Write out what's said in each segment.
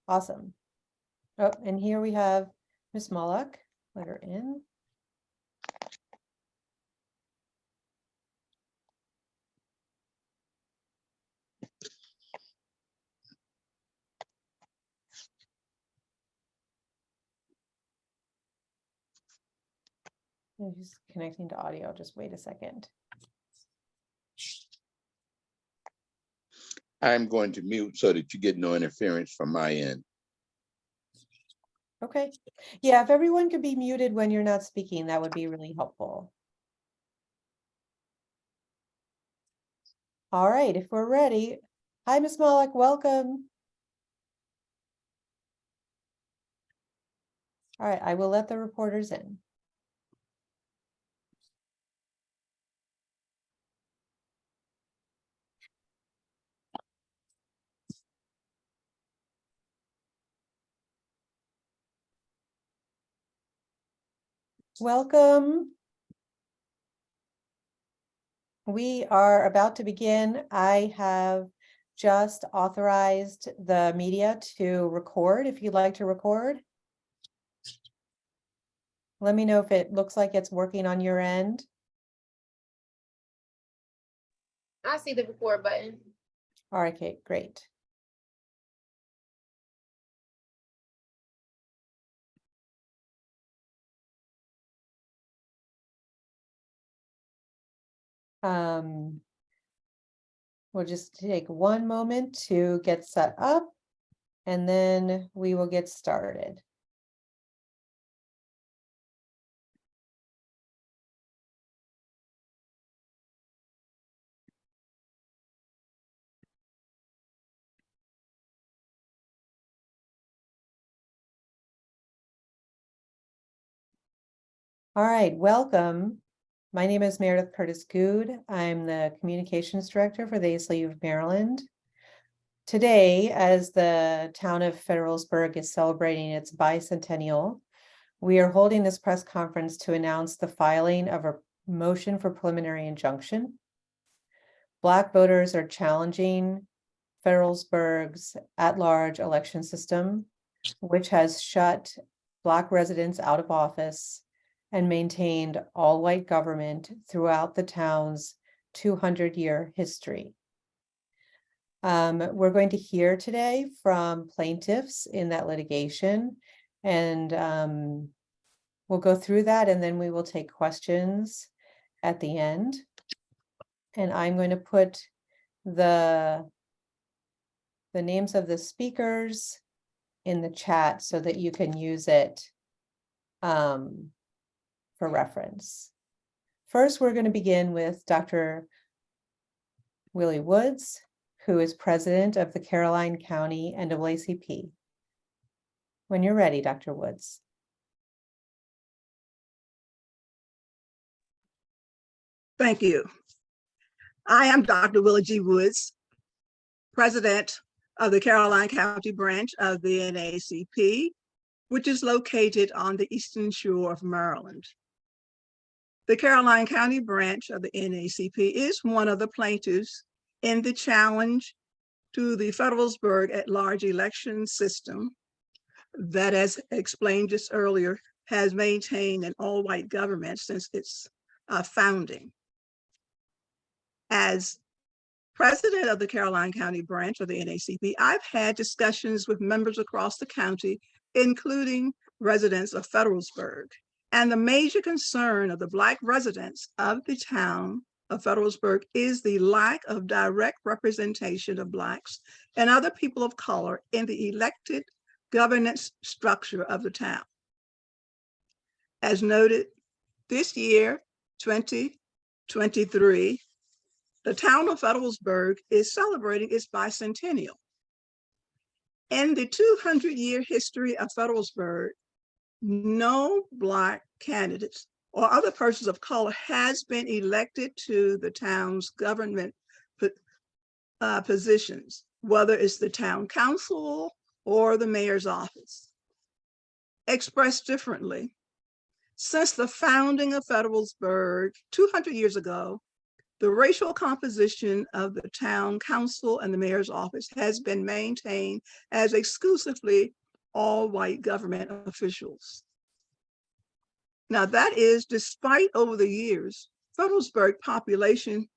Awesome. Oh, and here we have Miss Moloch. Let her in. He's connecting to audio. Just wait a second. I'm going to mute so that you get no interference from my end. Okay. Yeah, if everyone could be muted when you're not speaking, that would be really helpful. All right, if we're ready. Hi, Miss Moloch, welcome. All right, I will let the reporters in. Welcome. We are about to begin. I have just authorized the media to record. If you'd like to record, let me know if it looks like it's working on your end. I see the record button. All right, Kate, great. We'll just take one moment to get set up, and then we will get started. All right, welcome. My name is Meredith Curtis Good. I'm the Communications Director for the ACLU of Maryland. Today, as the town of Federalsburg is celebrating its bicentennial, we are holding this press conference to announce the filing of a motion for preliminary injunction. Black voters are challenging Federalsburg's at-large election system, which has shut Black residents out of office and maintained all-white government throughout the town's 200-year history. We're going to hear today from plaintiffs in that litigation, and we'll go through that, and then we will take questions at the end. And I'm going to put the names of the speakers in the chat so that you can use it for reference. First, we're going to begin with Dr. Willie Woods, who is president of the Caroline County NAACP. When you're ready, Dr. Woods. Thank you. I am Dr. Willie G. Woods, president of the Caroline County branch of the NAACP, which is located on the eastern shore of Maryland. The Caroline County branch of the NAACP is one of the plaintiffs in the challenge to the Federalsburg at-large election system that, as explained just earlier, has maintained an all-white government since its founding. As president of the Caroline County branch of the NAACP, I've had discussions with members across the county, including residents of Federalsburg. And the major concern of the Black residents of the town of Federalsburg is the lack of direct representation of Blacks and other people of color in the elected governance structure of the town. As noted, this year, 2023, the town of Federalsburg is celebrating its bicentennial. In the 200-year history of Federalsburg, no Black candidates or other persons of color has been elected to the town's government positions, whether it's the town council or the mayor's office. Expressed differently, since the founding of Federalsburg 200 years ago, the racial composition of the town council and the mayor's office has been maintained as exclusively all-white government officials. Now that is despite over the years, Federalsburg population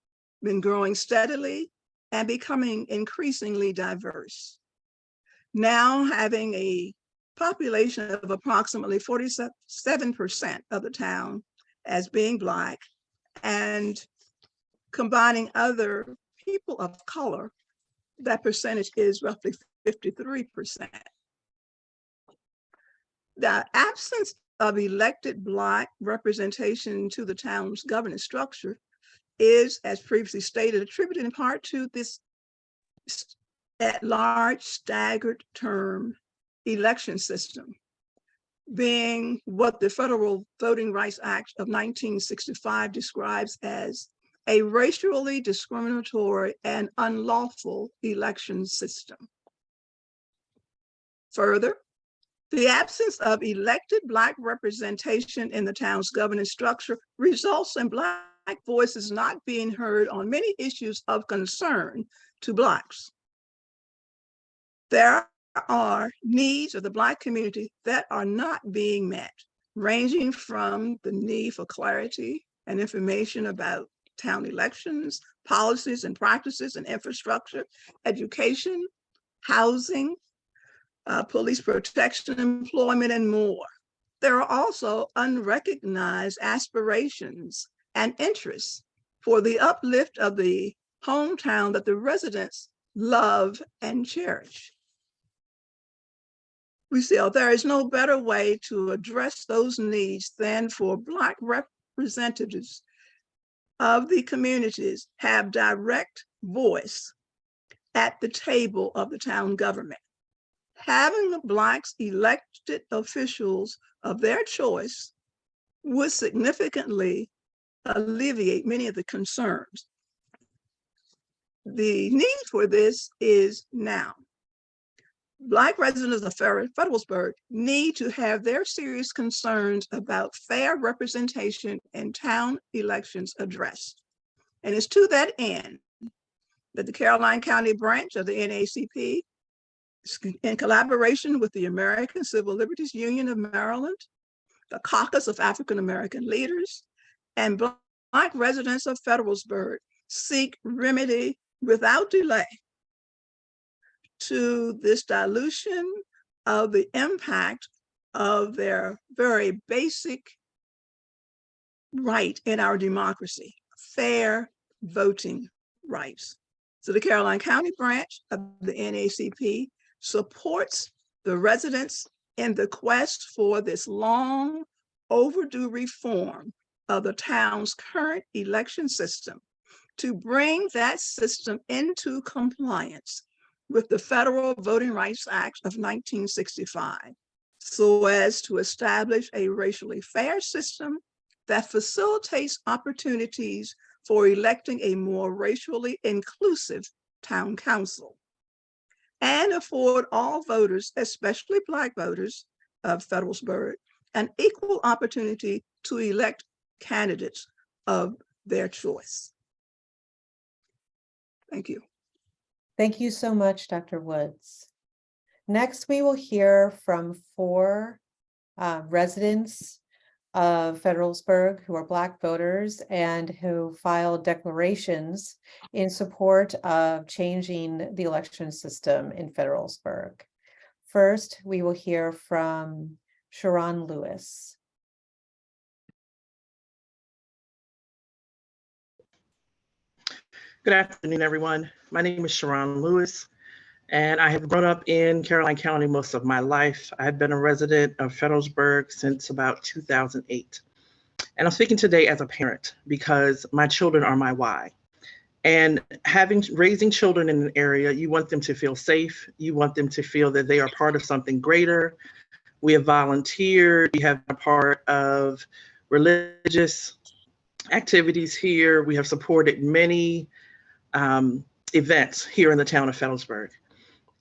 been growing steadily and becoming increasingly diverse. Now having a population of approximately 47% of the town as being Black, and combining other people of color, that percentage is roughly 53%. The absence of elected Black representation to the town's governance structure is, as previously stated, attributed in part to this at-large staggered term election system, being what the Federal Voting Rights Act of 1965 describes as a racially discriminatory and unlawful election system. Further, the absence of elected Black representation in the town's governance structure results in Black voices not being heard on many issues of concern to Blacks. There are needs of the Black community that are not being met, ranging from the need for clarity and information about town elections, policies and practices and infrastructure, education, housing, police protection, employment, and more. There are also unrecognized aspirations and interests for the uplift of the hometown that the residents love and cherish. We feel there is no better way to address those needs than for Black representatives of the communities have direct voice at the table of the town government. Having the Blacks elected officials of their choice would significantly alleviate many of the concerns. The need for this is now. Black residents of Federalsburg need to have their serious concerns about fair representation in town elections addressed. And it's to that end that the Caroline County branch of the NAACP, in collaboration with the American Civil Liberties Union of Maryland, the Caucus of African American Leaders, and Black residents of Federalsburg, seek remedy without delay to this dilution of the impact of their very basic right in our democracy, fair voting rights. So the Caroline County branch of the NAACP supports the residents in the quest for this long overdue reform of the town's current election system to bring that system into compliance with the Federal Voting Rights Act of 1965, so as to establish a racially fair system that facilitates opportunities for electing a more racially inclusive town council, and afford all voters, especially Black voters of Federalsburg, an equal opportunity to elect candidates of their choice. Thank you. Thank you so much, Dr. Woods. Next, we will hear from four residents of Federalsburg who are Black voters and who filed declarations in support of changing the election system in Federalsburg. First, we will hear from Sharon Lewis. Good afternoon, everyone. My name is Sharon Lewis, and I have grown up in Caroline County most of my life. I've been a resident of Federalsburg since about 2008. And I'm speaking today as a parent because my children are my why. And raising children in an area, you want them to feel safe. You want them to feel that they are part of something greater. We have volunteered. We have been a part of religious activities here. We have supported many events here in the town of Federalsburg.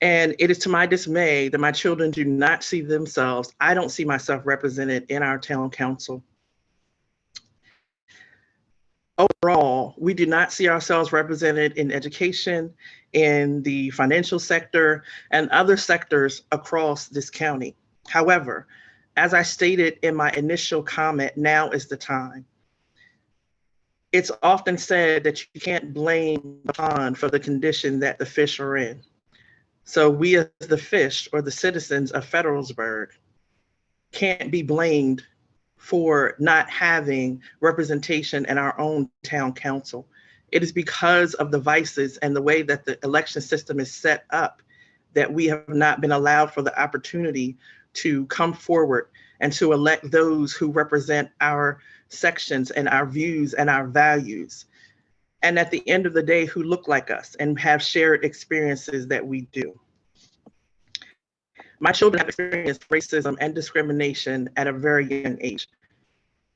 And it is to my dismay that my children do not see themselves, I don't see myself represented in our town council. overall, we do not see ourselves represented in education, in the financial sector, and other sectors across this county. However, as I stated in my initial comment, now is the time. It's often said that you can't blame the pond for the condition that the fish are in. So we as the fish, or the citizens of Federalsburg, can't be blamed for not having representation in our own town council. It is because of the vices and the way that the election system is set up that we have not been allowed for the opportunity to come forward and to elect those who represent our sections and our views and our values. And at the end of the day, who look like us and have shared experiences that we do. My children have experienced racism and discrimination at a very young age.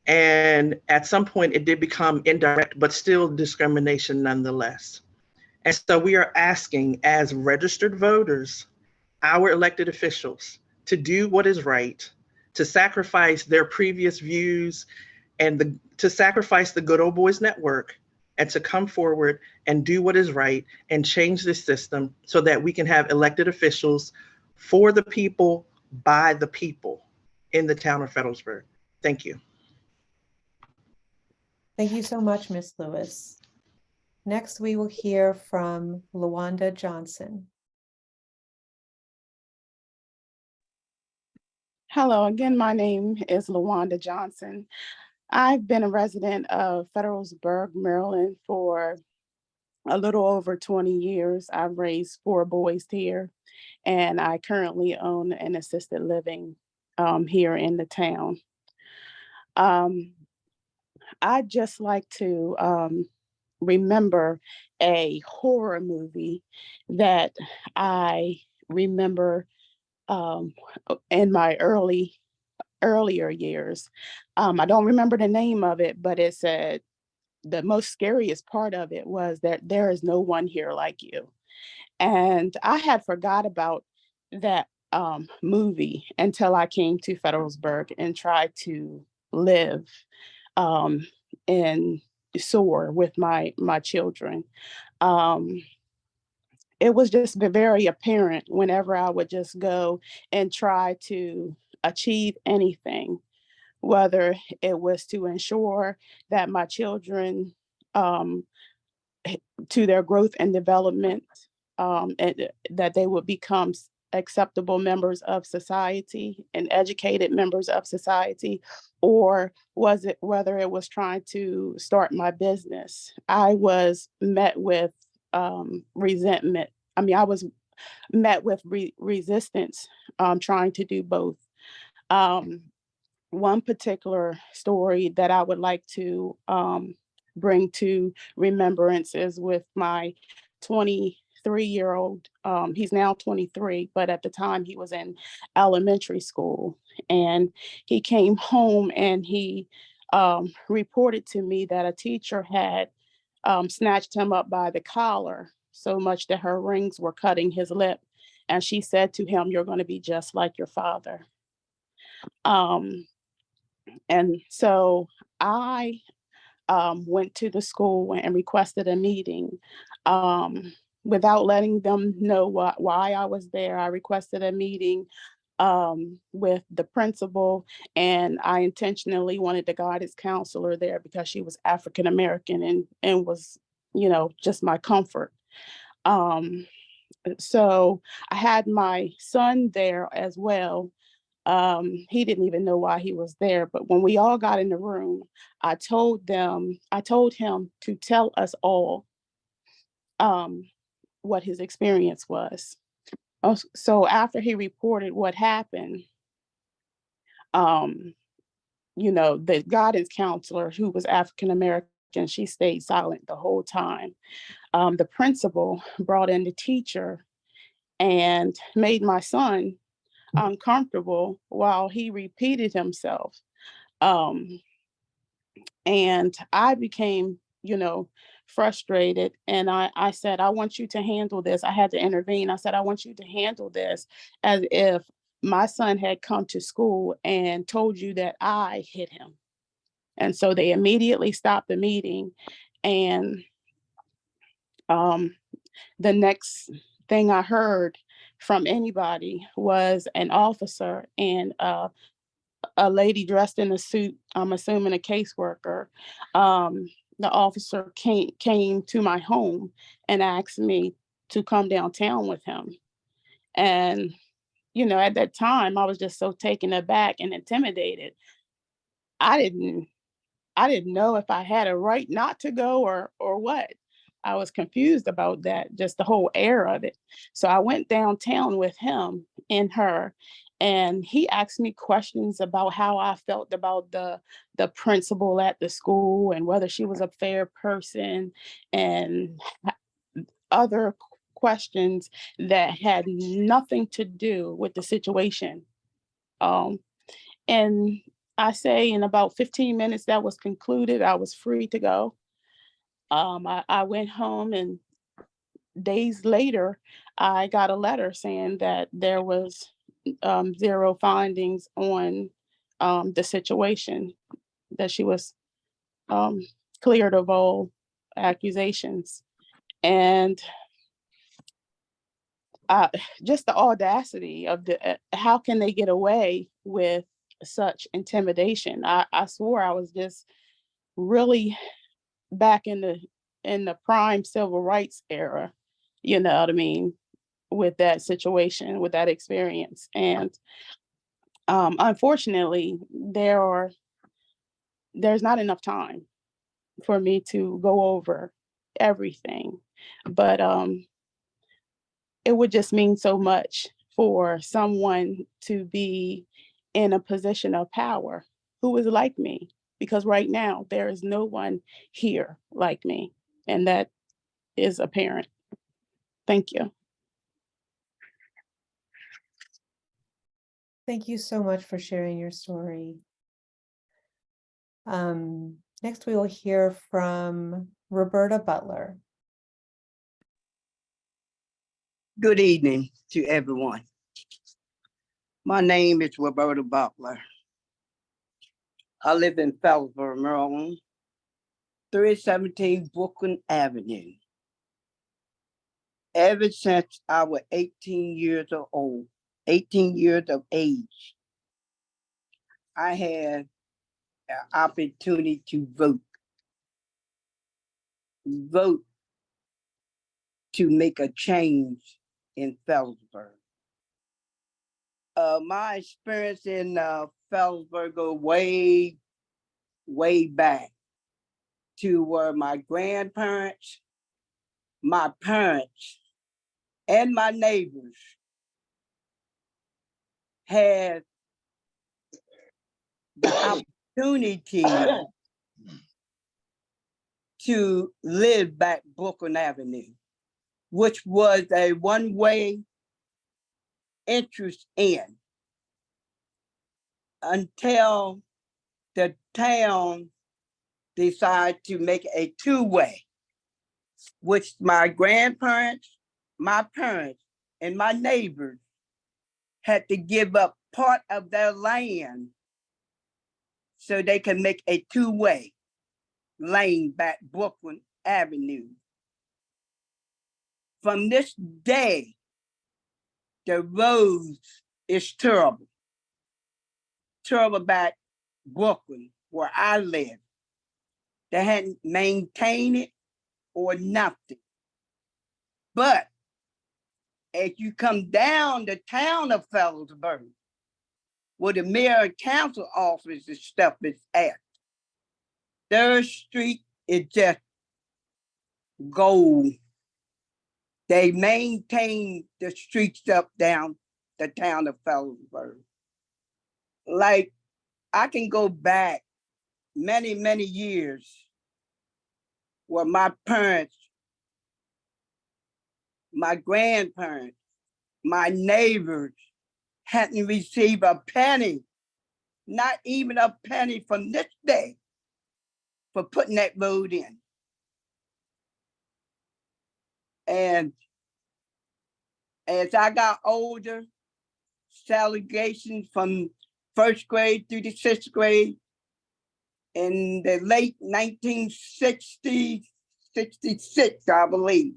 And at some point it did become indirect, but still discrimination nonetheless. And so we are asking, as registered voters, our elected officials to do what is right, to sacrifice their previous views and to sacrifice the Good Old Boys Network, and to come forward and do what is right and change this system so that we can have elected officials for the people, by the people in the town of Federalsburg. Thank you. Thank you so much, Ms. Lewis. Next, we will hear from LaWanda Johnson. Hello, again, my name is LaWanda Johnson. I've been a resident of Federalsburg, Maryland for a little over 20 years. I've raised 4 boys here, and I currently own an assisted living here in the town. I'd just like to remember a horror movie that I remember in my earlier years. I don't remember the name of it, but it said the most scariest part of it was that there is no one here like you. And I had forgot about that movie until I came to Federalsburg and tried to live and soar with my children. It was just very apparent whenever I would just go and try to achieve anything, whether it was to ensure that my children, to their growth and development, and that they would become acceptable members of society and educated members of society, or was it whether it was trying to start my business. I was met with resentment. I was met with resistance trying to do both. One particular story that I would like to bring to remembrance is with my 23-year-old. He's now 23, but at the time he was in elementary school. And he came home and he reported to me that a teacher had snatched him up by the collar so much that her rings were cutting his lip. And she said to him, "You're going to be just like your father." And so I went to the school and requested a meeting. Without letting them know why I was there, I requested a meeting with the principal, and I intentionally wanted the guidance counselor there because she was African American and was, just my comfort. So I had my son there as well. He didn't even know why he was there, but when we all got in the room, I told him to tell us all what his experience was. So after he reported what happened, the guidance counselor, who was African American, she stayed silent the whole time. The principal brought in the teacher and made my son uncomfortable while he repeated himself. And I became, frustrated. And I said, "I want you to handle this." I had to intervene. I said, "I want you to handle this as if my son had come to school and told you that I hit him." And so they immediately stopped the meeting. And the next thing I heard from anybody was an officer and a lady dressed in a suit, I'm assuming a caseworker. The officer came to my home and asked me to come downtown with him. And, at that time, I was just so taken aback and intimidated. I didn't know if I had a right not to go or what. I was confused about that, just the whole air of it. So I went downtown with him and her, and he asked me questions about how I felt about the principal at the school and whether she was a fair person and other questions that had nothing to do with the situation. And I say in about 15 minutes that was concluded, I was free to go. I went home, and days later, I got a letter saying that there was zero findings on the situation, that she was cleared of all accusations. And just the audacity of how can they get away with such intimidation? I swore I was just really back in the prime civil rights era, you know what I mean, with that situation, with that experience. And unfortunately, there's not enough time for me to go over everything, but it would just mean so much for someone to be in a position of power who is like me, because right now there is no one here like me, and that is apparent. Thank you. Thank you so much for sharing your story. Next, we will hear from Roberta Butler. Good evening to everyone. My name is Roberta Butler. I live in Federalsburg, Maryland, 317 Brooklyn Avenue. Ever since I was 18 years of age, I had an opportunity to vote to make a change in Federalsburg. My experience in Federalsburg go way back to where my grandparents, my parents, and my neighbors had the opportunity to live back Brooklyn Avenue, which was a one-way entrance in, until the town decided to make a two-way, which my grandparents, my parents, and my neighbors had to give up part of their land so they can make a two-way lane back Brooklyn Avenue. From this day, the roads is terrible. Terrible back Brooklyn, where I live. They hadn't maintained it or nothing. But as you come down the town of Federalsburg, where the mayor and council office and stuff is at, Third Street is just gold. They maintain the streets up down the town of Federalsburg. Like, I can go back many, many years where my parents, my grandparents, my neighbors hadn't received a penny, not even a penny from this day for putting that road in. And as I got older, segregation from first grade through the sixth grade, in the late 1960s, 66, I believe,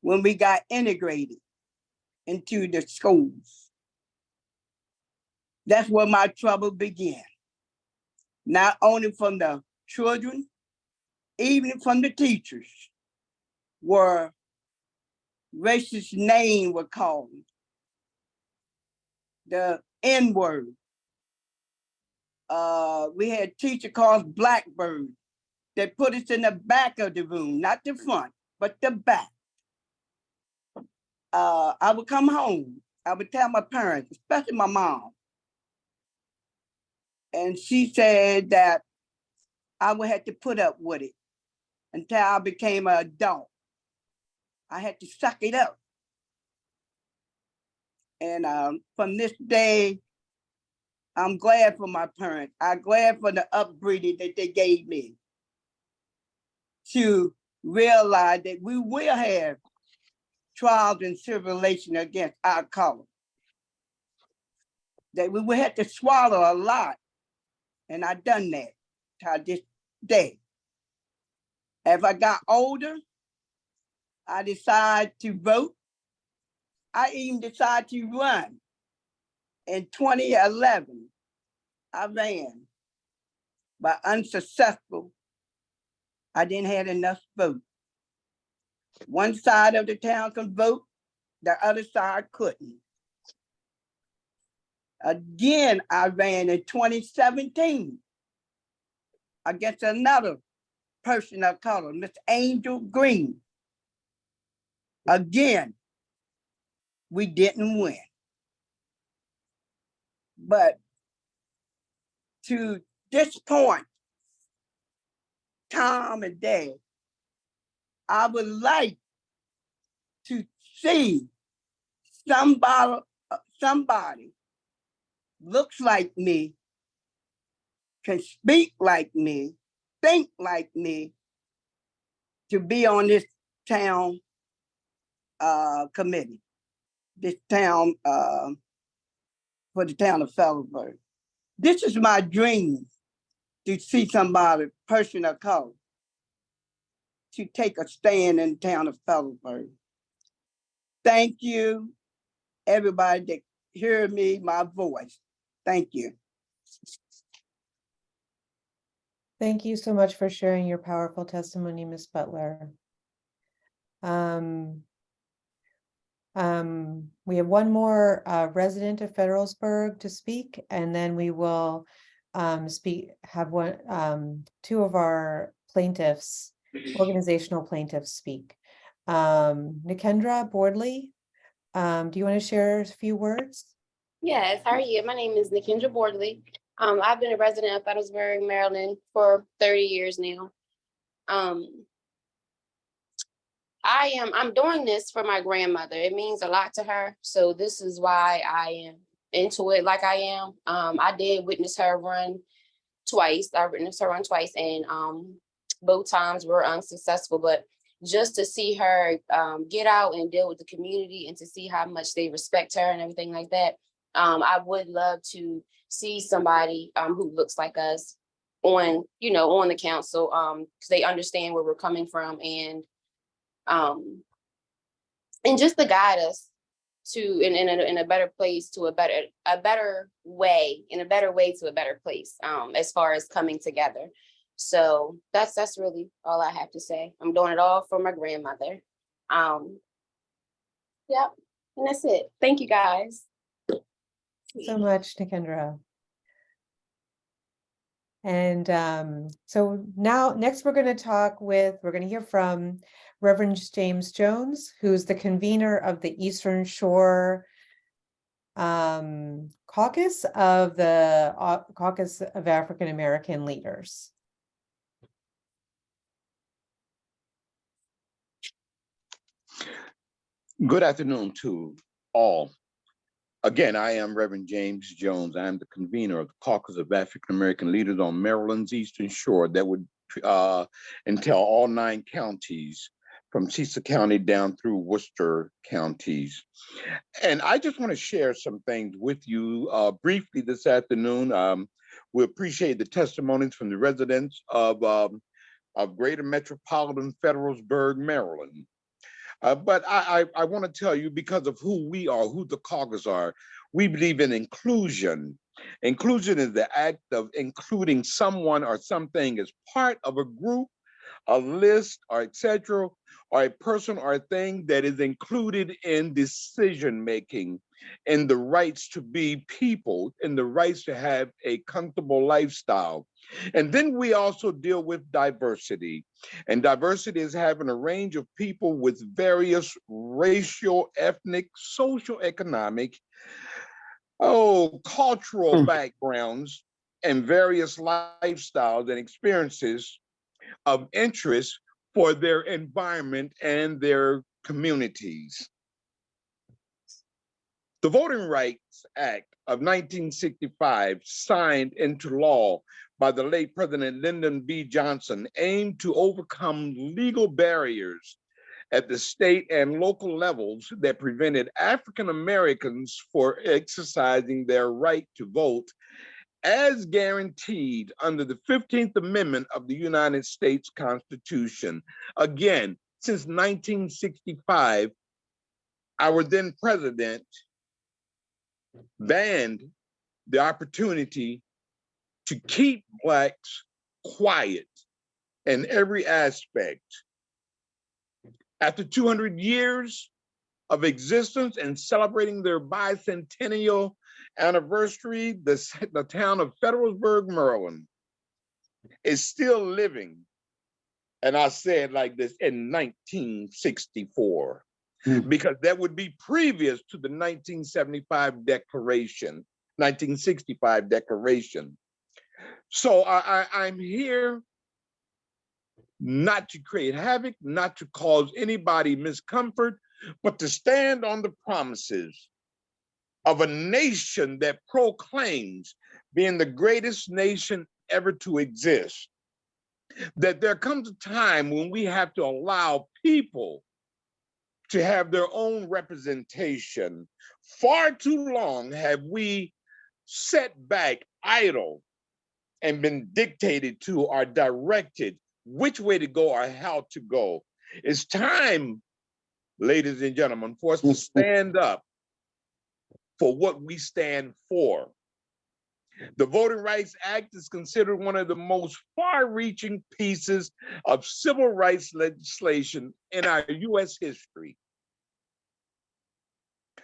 when we got integrated into the schools. That's where my trouble began. Not only from the children, even from the teachers, where racist names were called, the N-word. We had teacher called Blackbird that put us in the back of the room, not the front, but the back. I would come home. I would tell my parents, especially my mom. And she said that I would have to put up with it until I became an adult. I had to suck it up. And from this day, I'm glad for my parents. I'm glad for the upbringing that they gave me to realize that we will have trials and tribulation against our color. That we will have to swallow a lot. And I done that to this day. As I got older, I decided to vote. I even decided to run. In 2011, I ran, but unsuccessful. I didn't have enough votes. One side of the town could vote, the other side couldn't. Again, I ran in 2017 against another person of color, Miss Angel Green. Again, we didn't win. But to this point, Tom and Dad, I would like to see somebody looks like me, can speak like me, think like me, to be on this town committee, this town for the town of Federalsburg. This is my dream, to see somebody, person of color, to take a stand in the town of Federalsburg. Thank you, everybody that hear me, my voice. Thank you. Thank you so much for sharing your powerful testimony, Ms. Butler. We have one more resident of Federalsburg to speak, and then we will have two of our plaintiffs, organizational plaintiffs speak. Nikendra Bordley, do you want to share a few words? Yes, how are you? My name is Nikendra Bordley. I've been a resident of Federalsburg, Maryland for 30 years now. I'm doing this for my grandmother. It means a lot to her. So this is why I am into it like I am. I did witness her run twice. I witnessed her run twice, and both times were unsuccessful. But just to see her get out and deal with the community, and to see how much they respect her and everything like that, I would love to see somebody who looks like us on the council, because they understand where we're coming from, and just to guide us to in a better place, to a better way to a better place, as far as coming together. So that's really all I have to say. I'm doing it all for my grandmother. Yep, and that's it. Thank you, guys. So much, Nikendra. And so next we're going to hear from Reverend James Jones, who's the convener of the Eastern Shore Caucus of the Caucus of African American Leaders. Good afternoon to all. Again, I am Reverend James Jones. I am the convener of the Caucus of African American Leaders on Maryland's Eastern Shore that would entail all 9 counties from Cecil County down through Worcester counties. And I just want to share some things with you briefly this afternoon. We appreciate the testimonies from the residents of Greater Metropolitan Federalsburg, Maryland. But I want to tell you, because of who we are, who the caucus are, we believe in inclusion. Inclusion is the act of including someone or something as part of a group, a list, or etc., or a person or a thing that is included in decision-making, in the rights to be people, in the rights to have a comfortable lifestyle. And then we also deal with diversity. And diversity is having a range of people with various racial, ethnic, social, economic, cultural backgrounds, and various lifestyles and experiences of interest for their environment and their communities. The Voting Rights Act of 1965, signed into law by the late President Lyndon B. Johnson, aimed to overcome legal barriers at the state and local levels that prevented African Americans from exercising their right to vote as guaranteed under the 15th Amendment of the United States Constitution. Again, since 1965, our then president banned the opportunity to keep Blacks quiet in every aspect. After 200 years of existence and celebrating their bicentennial anniversary, the town of Federalsburg, Maryland is still living, and I say it like this, in 1964, because that would be previous to the 1965 declaration, 1965 declaration. So I'm here not to create havoc, not to cause anybody discomfort, but to stand on the promises of a nation that proclaims being the greatest nation ever to exist. That there comes a time when we have to allow people to have their own representation. Far too long have we sat back idle and been dictated to or directed which way to go or how to go. It's time, ladies and gentlemen, for us to stand up for what we stand for. The Voting Rights Act is considered one of the most far-reaching pieces of civil rights legislation in our US history.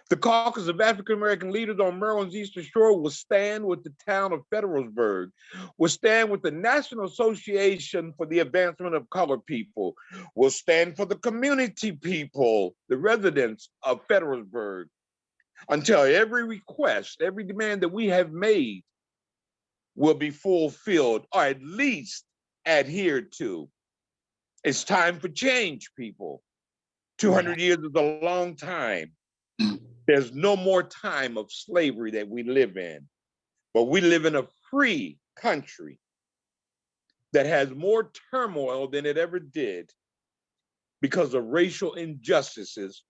The Caucus of African American Leaders on Maryland's Eastern Shore will stand with the town of Federalsburg, will stand with the National Association for the Advancement of Colored People, will stand for the community people, the residents of Federalsburg, until every request, every demand that we have made will be fulfilled or at least adhered to. It's time for change, people. 200 years is a long time. There's no more time of slavery that we live in, but we live in a free country that has more turmoil than it ever did because of racial injustices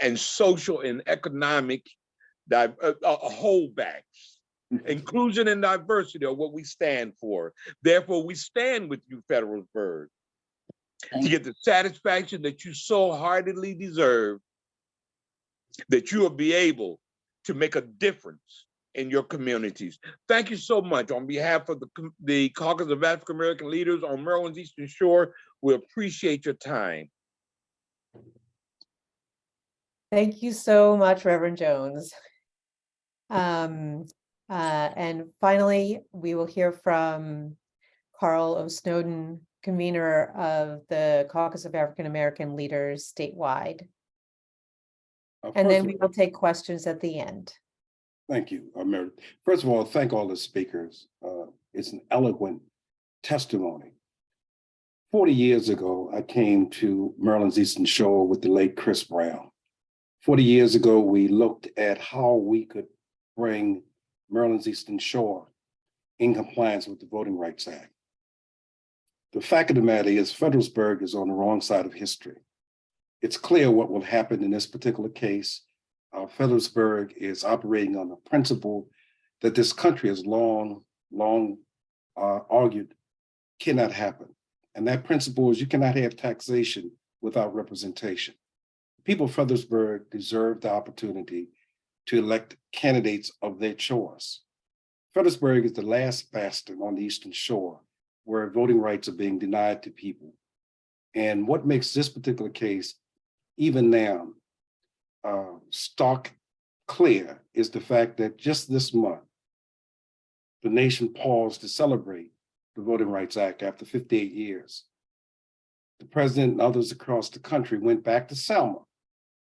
and social and economic holdbacks. Inclusion and diversity are what we stand for. Therefore, we stand with you, Federalsburg, to get the satisfaction that you so heartily deserve, that you will be able to make a difference in your communities. Thank you so much. On behalf of the Caucus of African American Leaders on Maryland's Eastern Shore, we appreciate your time. Thank you so much, Reverend Jones. And finally, we will hear from Carl O. Snowden, convener of the Caucus of African American Leaders statewide. And then we will take questions at the end. Thank you, Meredith. First of all, thank all the speakers. It's an eloquent testimony. 40 years ago, I came to Maryland's Eastern Shore with the late Chris Brown. 40 years ago, we looked at how we could bring Maryland's Eastern Shore in compliance with the Voting Rights Act. The fact of the matter is Federalsburg is on the wrong side of history. It's clear what will happen in this particular case. Federalsburg is operating on the principle that this country has long long argued cannot happen. And that principle is you cannot have taxation without representation. People of Fredericksburg deserve the opportunity to elect candidates of their choice. Fredericksburg is the last bastion on the Eastern Shore where voting rights are being denied to people. And what makes this particular case, even now, stark clear is the fact that just this month, the nation paused to celebrate the Voting Rights Act after 58 years. The president and others across the country went back to Selma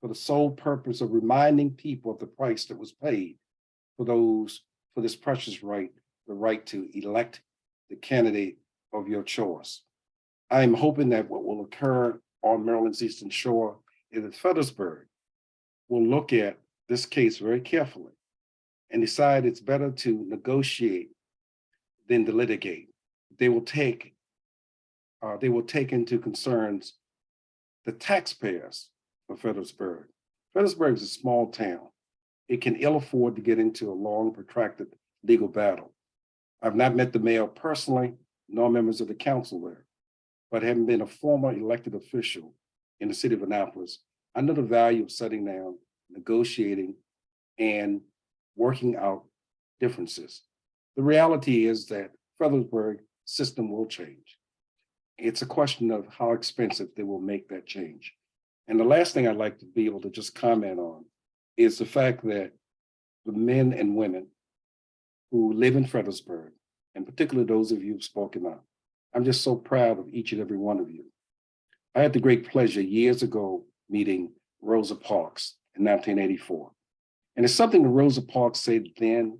for the sole purpose of reminding people of the price that was paid for this precious right, the right to elect the candidate of your choice. I am hoping that what will occur on Maryland's Eastern Shore is that Fredericksburg will look at this case very carefully and decide it's better to negotiate than to litigate. They will take into concerns the taxpayers of Fredericksburg. Fredericksburg is a small town. It can ill afford to get into a long, protracted legal battle. I've not met the mayor personally, nor members of the council there, but having been a former elected official in the city of Annapolis, I know the value of sitting down, negotiating, and working out differences. The reality is that Fredericksburg system will change. It's a question of how expensive they will make that change. And the last thing I'd like to be able to just comment on is the fact that the men and women who live in Fredericksburg, and particularly those of you who've spoken up, I'm just so proud of each and every one of you. I had the great pleasure years ago meeting Rosa Parks in 1984. And it's something that Rosa Parks said then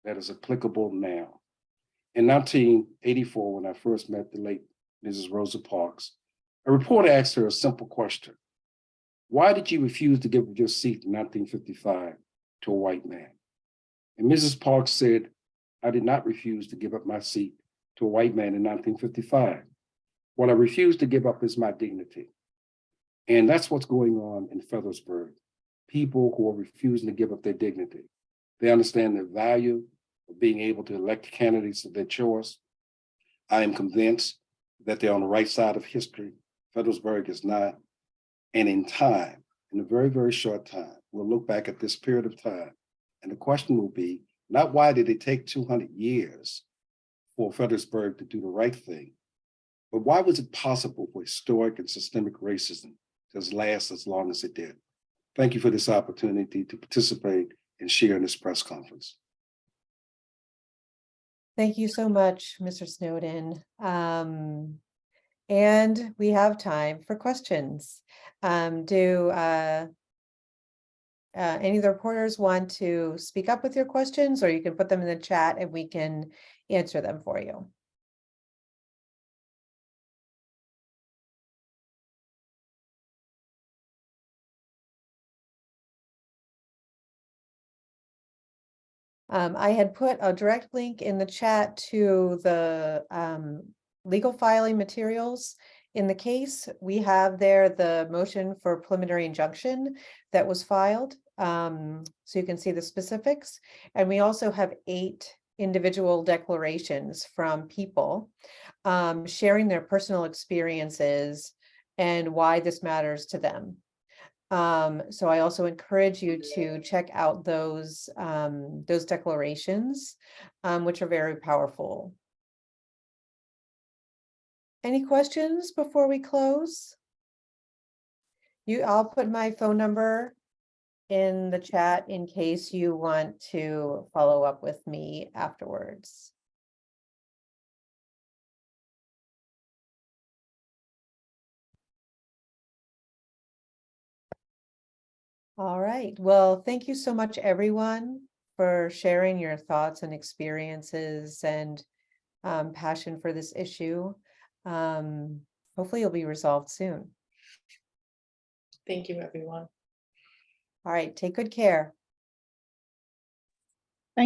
that is applicable now. In 1984, when I first met the late Mrs. Rosa Parks, a reporter asked her a simple question. Why did you refuse to give up your seat in 1955 to a white man? And Mrs. Parks said, I did not refuse to give up my seat to a white man in 1955. What I refused to give up is my dignity. And that's what's going on in Fredericksburg. People who are refusing to give up their dignity. They understand the value of being able to elect candidates of their choice. I am convinced that they're on the right side of history. Fredericksburg is not. And in time, in a very, very short time, we'll look back at this period of time. And the question will be, not why did it take 200 years for Fredericksburg to do the right thing, but why was it possible for historic and systemic racism to last as long as it did? Thank you for this opportunity to participate and share in this press conference. Thank you so much, Mr. Snowden. And we have time for questions. Do any of the reporters want to speak up with your questions, or you can put them in the chat and we can answer them for you? I had put a direct link in the chat to the legal filing materials in the case. We have there the motion for preliminary injunction that was filed. So you can see the specifics. And we also have 8 individual declarations from people sharing their personal experiences and why this matters to them. So I also encourage you to check out those declarations, which are very powerful. Any questions before we close? I'll put my phone number in the chat in case you want to follow up with me afterwards. All right. Well, thank you so much, everyone, for sharing your thoughts and experiences and passion for this issue. Hopefully it'll be resolved soon. Thank you, everyone. All right. Take good care.